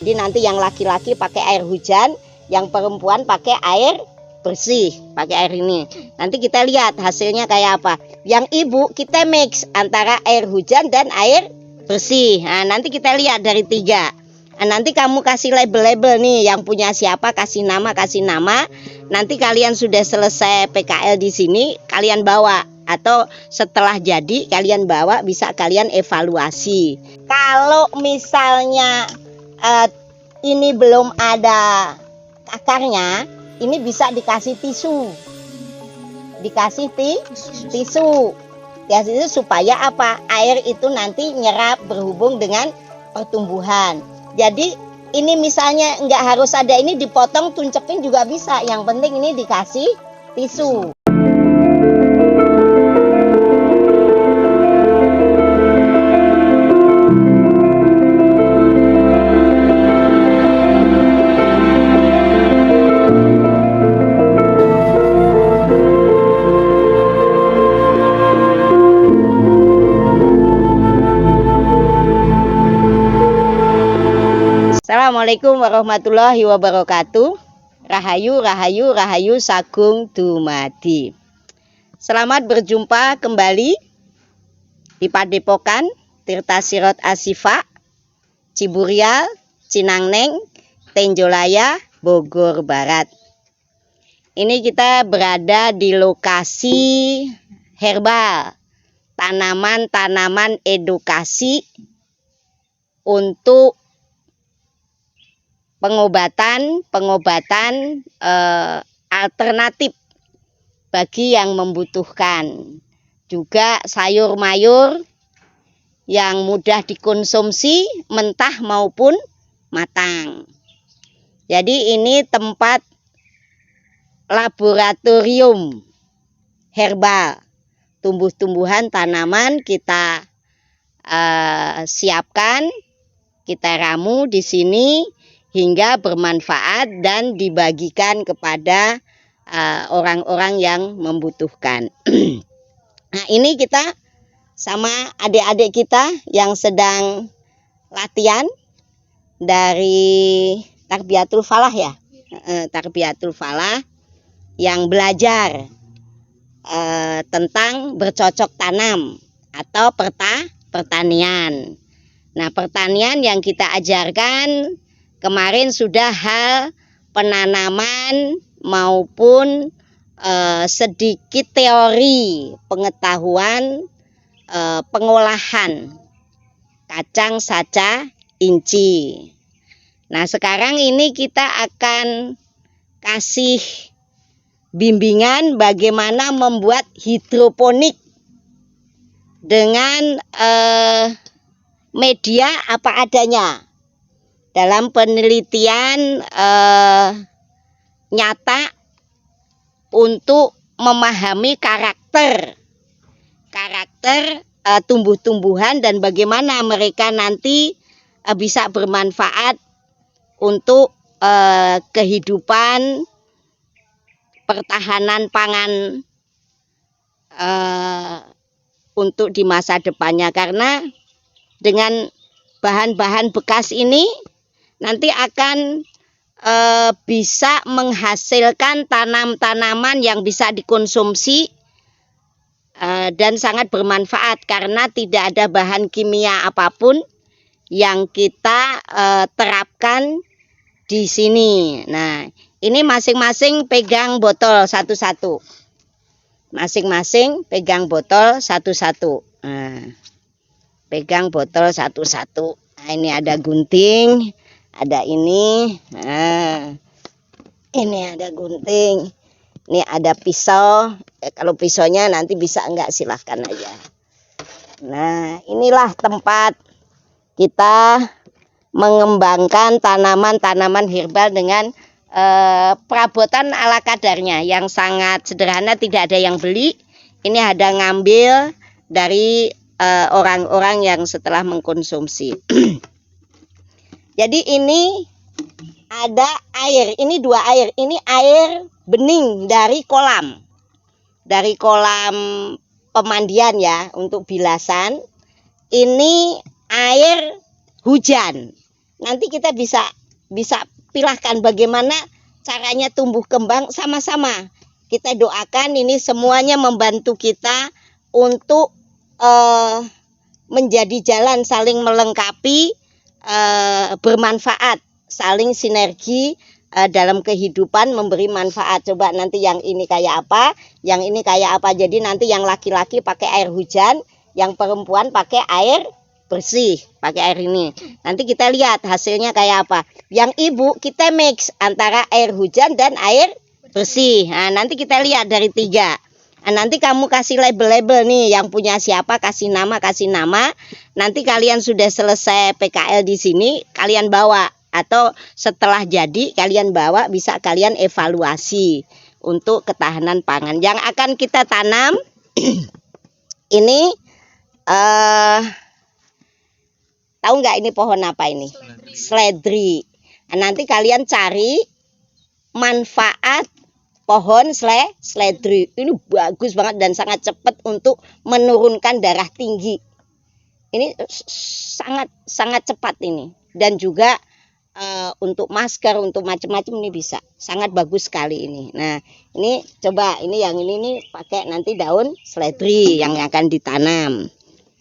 Jadi nanti yang laki-laki pakai air hujan, yang perempuan pakai air bersih, pakai air ini. Nanti kita lihat hasilnya kayak apa. Yang ibu kita mix antara air hujan dan air bersih. Nah, nanti kita lihat dari 3. Nah, nanti kamu kasih label-label nih, yang punya siapa kasih nama. Nanti kalian sudah selesai PKL di sini, kalian bawa, atau setelah jadi kalian bawa, bisa kalian evaluasi. Kalau misalnya ini belum ada akarnya, ini bisa dikasih tisu. Dikasih tisu supaya apa? Air itu nanti nyerap berhubung dengan pertumbuhan. Jadi ini misalnya nggak harus ada ini, dipotong tuncepin juga bisa. Yang penting ini dikasih tisu. Assalamualaikum warahmatullahi wabarakatuh. Rahayu sagung dumadi. Selamat berjumpa kembali di Padepokan Tirta Sirot Asifa, Ciburial, Cinangneng, Tenjolaya, Bogor Barat. Ini kita berada di lokasi herbal, tanaman-tanaman edukasi untuk pengobatan alternatif bagi yang membutuhkan. Juga sayur mayur yang mudah dikonsumsi mentah maupun matang. Jadi ini tempat laboratorium herbal, tumbuh-tumbuhan, tanaman kita siapkan, kita ramu di sini hingga bermanfaat dan dibagikan kepada orang-orang yang membutuhkan. Nah, ini kita sama adik-adik kita yang sedang latihan dari Tarbiyatul Falah ya. Tarbiyatul Falah yang belajar tentang bercocok tanam atau pertanian. Nah, pertanian yang kita ajarkan kemarin sudah hal penanaman maupun sedikit teori pengetahuan pengolahan kacang saca inci. Nah, sekarang ini kita akan kasih bimbingan bagaimana membuat hidroponik dengan media apa adanya. Dalam penelitian nyata untuk memahami karakter tumbuh-tumbuhan dan bagaimana mereka nanti bisa bermanfaat untuk kehidupan pertahanan pangan untuk di masa depannya. Karena dengan bahan-bahan bekas ini nanti akan bisa menghasilkan tanaman yang bisa dikonsumsi dan sangat bermanfaat karena tidak ada bahan kimia apapun yang kita terapkan di sini. Nah, ini masing-masing pegang botol satu-satu. Masing-masing pegang botol satu-satu. Nah, pegang botol satu-satu. Nah, ini ada gunting. Ada ini, nah, ini ada gunting, ini ada pisau. Kalau pisaunya nanti bisa enggak silahkan aja. Nah, inilah tempat kita mengembangkan tanaman-tanaman herbal dengan perabotan ala kadarnya yang sangat sederhana, tidak ada yang beli. Ini ada ngambil dari orang-orang yang setelah mengkonsumsi. Jadi ini ada air, ini 2 air. Ini air bening dari kolam pemandian ya, untuk bilasan. Ini air hujan. nanti kita bisa pilahkan bagaimana caranya tumbuh kembang sama-sama. Kita doakan ini semuanya membantu kita untuk menjadi jalan saling melengkapi, bermanfaat, saling sinergi dalam kehidupan, memberi manfaat. Coba nanti yang ini kayak apa, yang ini kayak apa. Jadi nanti yang laki-laki pakai air hujan, yang perempuan pakai air bersih, pakai air ini. Nanti kita lihat hasilnya kayak apa. Yang ibu kita mix antara air hujan dan air bersih. Nah, nanti kita lihat dari 3. Nah, nanti kamu kasih label-label nih, yang punya siapa kasih nama. Nanti kalian sudah selesai PKL di sini, kalian bawa, atau setelah jadi kalian bawa, bisa kalian evaluasi untuk ketahanan pangan yang akan kita tanam. Ini tahu nggak ini pohon apa ini? Seledri. Nah, nanti kalian cari manfaat pohon seledri. Ini bagus banget dan sangat cepat untuk menurunkan darah tinggi. Ini sangat cepat ini, dan juga untuk masker, untuk macam-macam ini bisa. Sangat bagus sekali ini. Nah, ini coba ini yang ini nih pakai nanti daun seledri yang akan ditanam.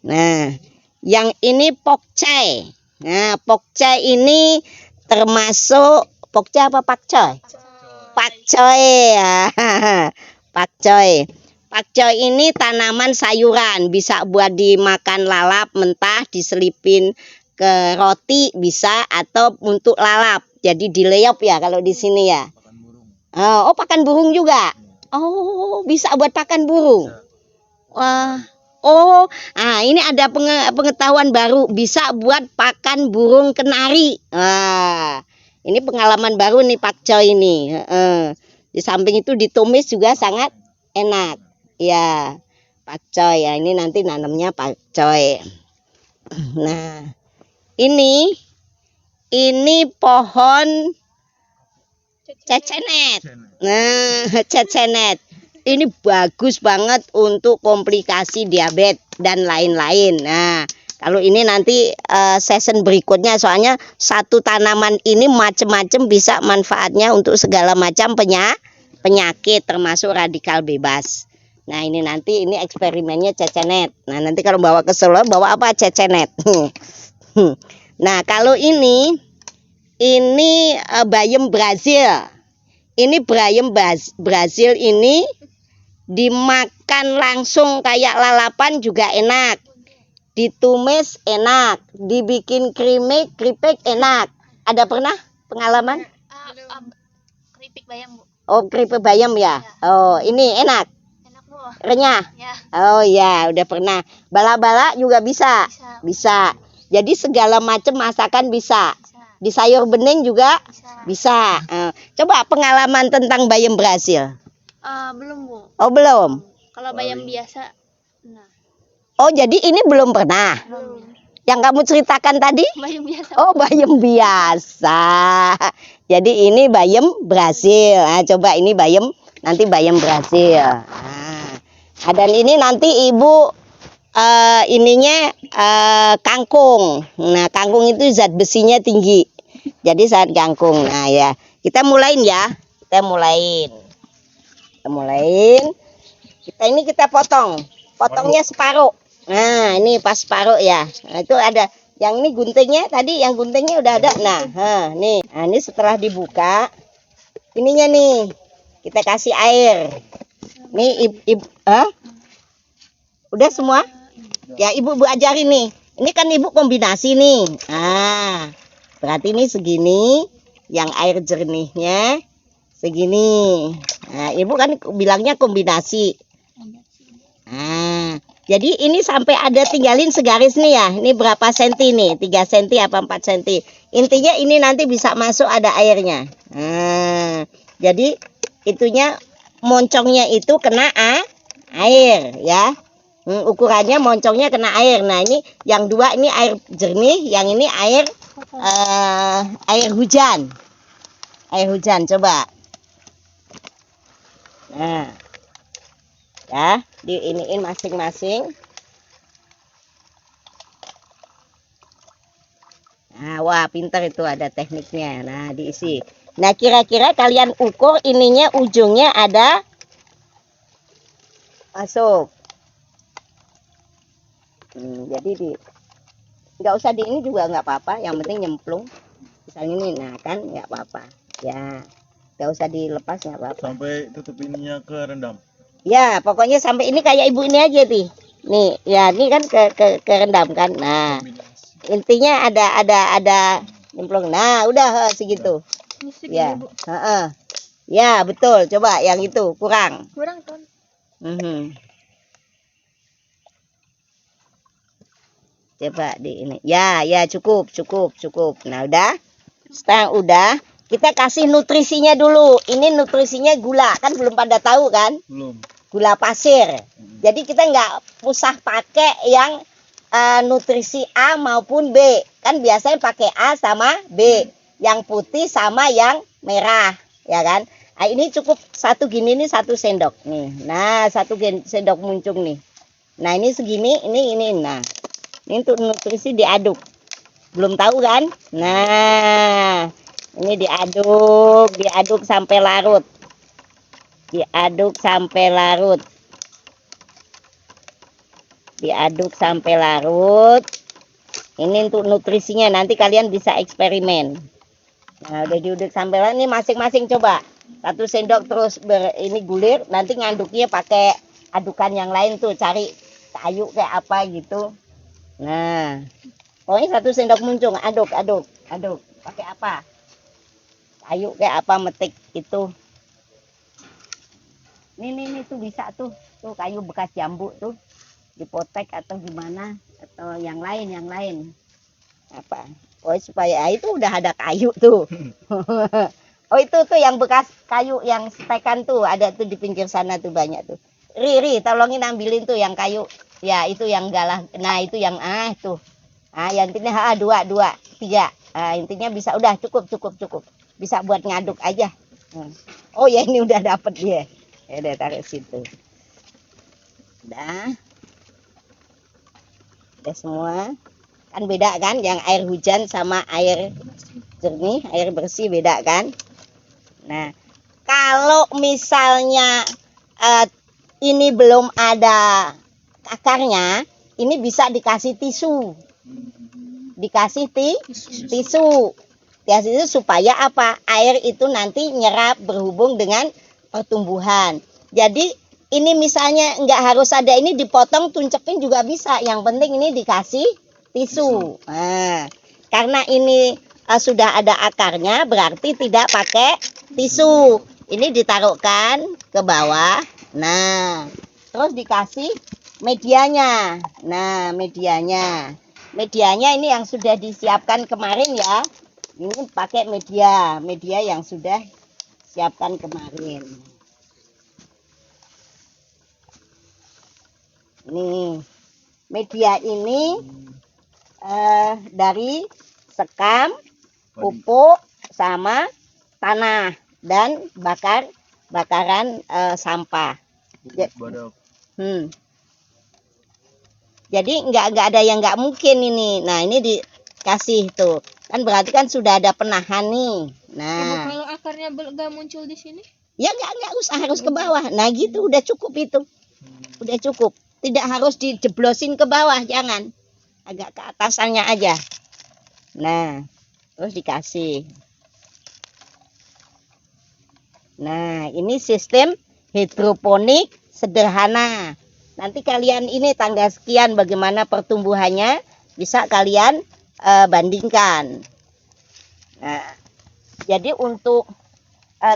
Nah, yang ini pokcai. Nah, pokcai ini termasuk pokcai apa pakcoy? Pakcoy ya. Pakcoy. Pakcoy ini tanaman sayuran, bisa buat dimakan lalap mentah, diselipin ke roti bisa, atau untuk lalap. Jadi dileop ya kalau di sini ya. Oh, pakan burung juga. Oh, bisa buat pakan burung. Wah. Oh, ini ada pengetahuan baru, bisa buat pakan burung kenari. Ini pengalaman baru nih pakcoy ini. Di samping itu ditumis juga sangat enak. Ya, pakcoy ya, ini nanti nanamnya pakcoy. Nah, ini pohon cecenet. Nah, cecenet. Ini bagus banget untuk komplikasi diabetes dan lain-lain. Nah, kalau ini nanti season berikutnya, soalnya satu tanaman ini macam-macam bisa manfaatnya untuk segala macam penyakit, termasuk radikal bebas. Nah, ini nanti ini eksperimennya cecenet. Nah, nanti kalau bawa ke Solo, bawa apa? Cecenet. Nah, kalau ini bayam Brazil. Ini bayam Brazil ini dimakan langsung kayak lalapan juga enak, ditumis enak, dibikin keripik enak. Ada pernah pengalaman? Keripik bayam, Bu. Oh, keripik bayam ya. Oh, ini enak, Bu. renyah. Ya. Oh ya, udah pernah. Bala-bala juga bisa. Jadi segala macam masakan bisa. Di sayur bening juga bisa. Coba pengalaman tentang bayam Brazil. Belum, Bu. Oh, belum. Kalau bayam biasa, nah. Oh, jadi ini belum pernah. Belum. Yang kamu ceritakan tadi? Bayam biasa. Oh, bayam biasa. Jadi ini bayam Brazil. Nah, coba ini bayam, nanti bayam Brazil. Nah, dan ini nanti ibu ininya kangkung. Nah, kangkung itu zat besinya tinggi. Jadi saat kangkung. Nah, ya. Kita mulain ya. Kita mulain. Kita potong. Potongnya separuh. Nah, ini pas separuh ya. Nah, itu ada yang ini guntingnya tadi, yang guntingnya udah ada. Nah, nih. Nah, ini setelah dibuka ininya nih. Kita kasih air. Nih udah semua? Ya, ibu ajarin nih. Ini kan ibu kombinasi nih. Berarti ini segini, yang air jernihnya segini. Nah, ibu kan bilangnya kombinasi. Jadi ini sampai ada tinggalin segaris nih ya. Ini berapa senti nih? 3 senti apa 4 senti. Intinya ini nanti bisa masuk ada airnya. Jadi itunya moncongnya itu kena air ya. Ukurannya moncongnya kena air. Nah, ini yang dua ini air jernih, yang ini air hujan. Air hujan coba. Nah, ya, diiniin masing-masing. Nah, wah pinter itu ada tekniknya. Nah, diisi. Nah, kira-kira kalian ukur ininya ujungnya ada masuk. Jadi nggak usah di ini juga nggak apa-apa. Yang penting nyemplung. Misalnya ini, nah kan nggak apa-apa. Ya, nggak usah dilepas nggak apa-apa. Sampai tutup ininya ke rendam. Ya, pokoknya sampai ini kayak ibu ini aja nih. Nih, ya ini kan ke rendam kan. Nah, intinya ada nyemplung. Nah, udah segitu. Nyisik Ya, Bu. ya betul. Coba yang itu kurang. Kurang kan? Coba di ini. Ya, cukup. Nah, udah. Sekarang udah. Kita kasih nutrisinya dulu. Ini nutrisinya gula kan belum pada tahu kan? Belum. Gula pasir. Jadi kita nggak usah pakai yang nutrisi A maupun B. Kan biasanya pakai A sama B. Yang putih sama yang merah, ya kan? Nah, ini cukup satu gini nih 1 sendok nih. Nah, 1 sendok muncung nih. Nah, ini segini, ini. Nah, ini untuk nutrisi diaduk. Belum tahu kan? Nah, ini diaduk sampai larut. Diaduk sampai larut. Ini untuk nutrisinya, nanti kalian bisa eksperimen. Nah, udah diaduk sampai larut. Ini masing-masing coba 1 sendok terus ini gulir. Nanti ngaduknya pakai adukan yang lain tuh, cari kayu kayak apa gitu. Nah, pokoknya 1 sendok muncung, aduk. Pakai apa? Kayu kayak apa, metik itu. Nih tuh bisa tuh kayu bekas jambu tuh dipotek atau gimana atau yang lain apa? Oh supaya itu udah ada kayu tuh. Oh itu tuh yang bekas kayu yang stekan tuh ada tuh di pinggir sana tuh banyak tuh. Riri tolongin ambilin tuh yang kayu. Ya itu yang galah. Nah itu yang tuh. Yang intinya 2, 3. Intinya bisa udah cukup. Bisa buat ngaduk aja. Oh ya ini udah dapet dia. Ya udah taruh situ. Udah semua. Kan beda kan yang air hujan sama air jernih, air bersih beda kan. Nah, kalau misalnya ini belum ada akarnya, ini bisa dikasih tisu. Tisu supaya apa? Air itu nanti nyerap berhubung dengan pertumbuhan. Jadi ini misalnya nggak harus ada ini dipotong, tuncekin juga bisa. Yang penting ini dikasih tisu. Nah, karena ini sudah ada akarnya, berarti tidak pakai tisu. Ini ditaruhkan ke bawah. Nah, terus dikasih medianya. Nah, medianya ini yang sudah disiapkan kemarin ya. Ini pakai media yang sudah siapkan kemarin. Nih, media ini dari sekam, pupuk, sama tanah dan bakaran sampah. Jadi nggak ada yang nggak mungkin ini. Nah ini dikasih tuh kan berarti kan sudah ada penahan nih. Nah kalau akarnya nggak muncul di sini? Ya nggak usah harus ke bawah. Nah gitu udah cukup itu. Udah cukup. Tidak harus dijeblosin ke bawah, jangan. Agak ke atasannya aja. Nah, terus dikasih. Nah, ini sistem hidroponik sederhana. Nanti kalian ini tanggal sekian bagaimana pertumbuhannya bisa kalian bandingkan. Nah, jadi untuk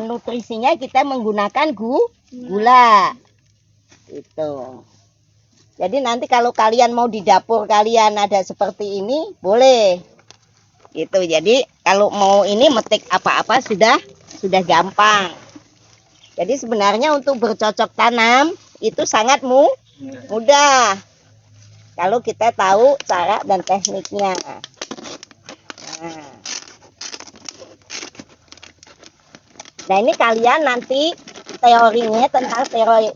nutrisinya kita menggunakan gula. Itu. Jadi nanti kalau kalian mau di dapur kalian ada seperti ini, boleh. Gitu. Jadi kalau mau ini metik apa-apa sudah gampang. Jadi sebenarnya untuk bercocok tanam itu sangat mudah. Kalau kita tahu cara dan tekniknya. Nah ini kalian nanti teorinya tentang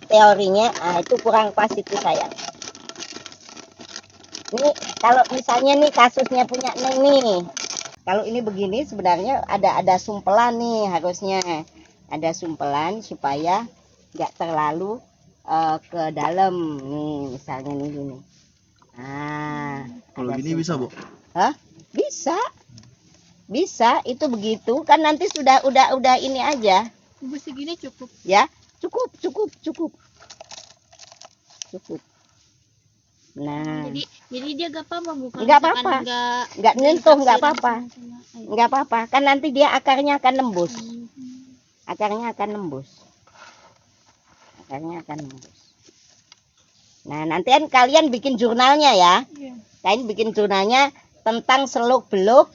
teorinya, itu kurang pas itu saya. Ini kalau misalnya nih kasusnya punya Neng nih, Kalau ini begini sebenarnya ada sumpelan nih, harusnya ada sumpelan supaya nggak terlalu ke dalam nih, misalnya nih gini. Nah, Kalau ada gini bisa, Bu? Hah? Bisa itu begitu kan, nanti udah ini aja Bubur segini cukup. ya. Cukup. Nah, Jadi dia gak apa-apa bukan? Nggak apa-apa. Nggak nyentuh, nggak apa-apa. Enggak. nggak apa-apa kan, nanti dia akarnya akan nembus. Akarnya akan nembus. Nah, nanti kan kalian bikin jurnalnya ya. Iya. Kalian bikin jurnalnya tentang seluk-beluk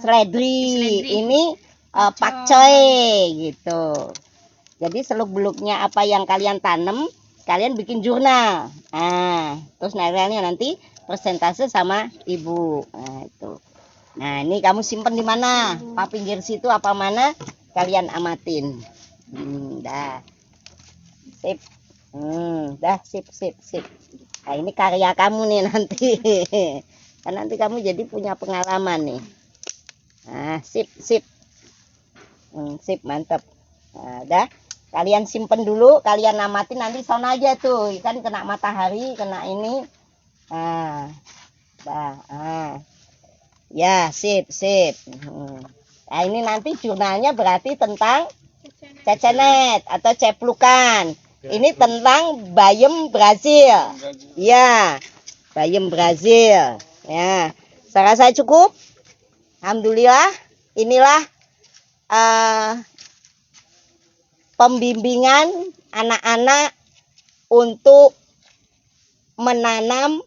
seledri. Ini pakcoy gitu. Jadi seluk-beluknya apa yang kalian tanam, kalian bikin jurnal. Nah, terus nanti persentase sama ibu. Nah, itu. Nah, ini kamu simpen di mana? Pak pinggir situ apa mana? Kalian amatin. Dah. Sip. Dah sip. Nah, ini karya kamu nih nanti. Kan nanti kamu jadi punya pengalaman nih. Nah, sip. Sip, mantap. Nah, dah. Kalian simpen dulu, kalian amatin, nanti sana aja tuh. Kan kena matahari, kena ini. Nah, dah. Nah. Ya, sip. Nah, ini nanti jurnalnya berarti tentang cecenet atau ceplukan. Ini tentang bayam Brazil. Ya, bayam Brazil. Ya, saya rasa cukup. Alhamdulillah, inilah pembimbingan anak-anak untuk menanam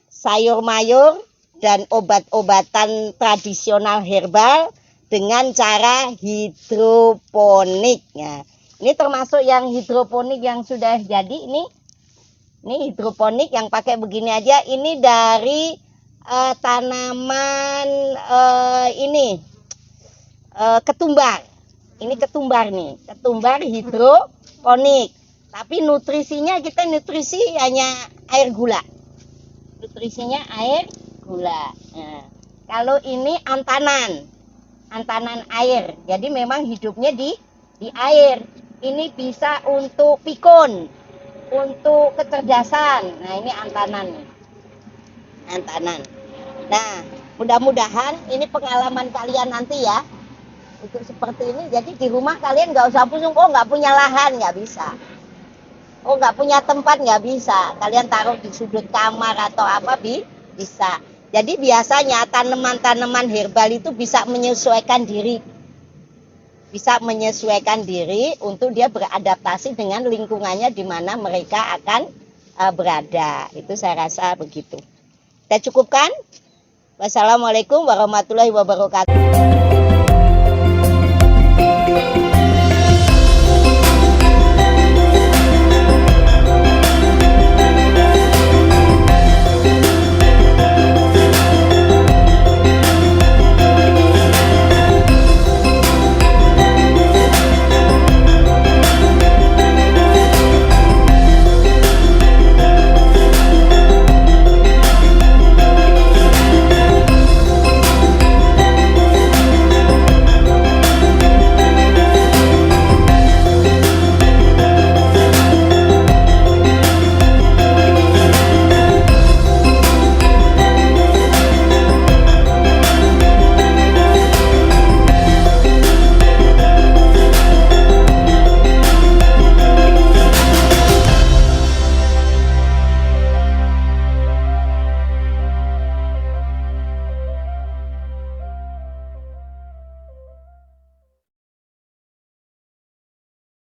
sayur mayur dan obat-obatan tradisional herbal dengan cara hidroponik. Ya. Ini termasuk yang hidroponik yang sudah jadi. Ini hidroponik yang pakai begini aja. Ini dari tanaman ketumbar. Ini ketumbar nih, ketumbar hidroponik. Tapi nutrisinya kita nutrisi hanya air gula. Nutrisinya air gula. Nah, kalau ini antanan air. Jadi memang hidupnya di air. Ini bisa untuk pikun, untuk kecerdasan. Nah, ini antanan. Nah, mudah-mudahan ini pengalaman kalian nanti ya. Untuk seperti ini, jadi di rumah kalian nggak usah pusing, nggak punya lahan, nggak bisa. Nggak punya tempat, nggak bisa. Kalian taruh di sudut kamar atau apa, bisa. Jadi biasanya tanaman-tanaman herbal itu bisa menyesuaikan diri. Untuk dia beradaptasi dengan lingkungannya di mana mereka akan berada. Itu saya rasa begitu. Kita cukupkan. Wassalamualaikum warahmatullahi wabarakatuh.